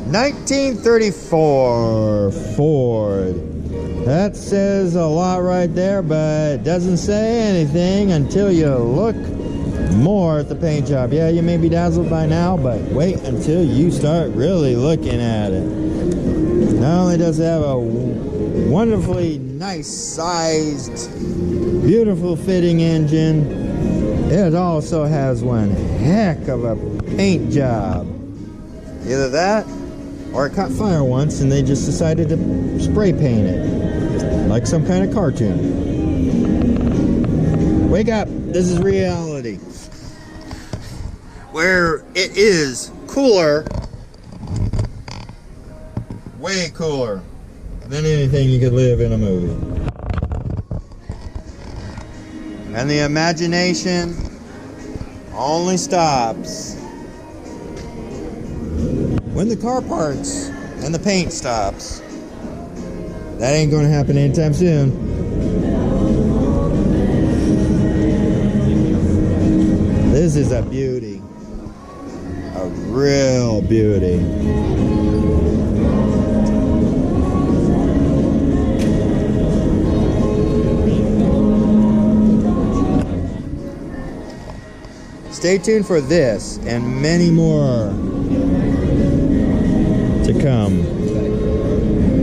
1934 Ford. That says a lot right there, but it doesn't say anything until you look more at the paint job. Yeah, you may be dazzled by now, but wait until you start really looking at it. Not only does it have a wonderfully nice sized, beautiful fitting engine, it also has one heck of a paint job. Either that, or it caught fire once and they just decided to spray paint it, like some kind of cartoon. Wake up, this is reality. Where it is cooler, way cooler than anything you could live in a movie. And the imagination only stops when the car parts and the paint stops. That ain't gonna happen anytime soon. This is a beauty. A real beauty. Stay tuned for this and many more to come.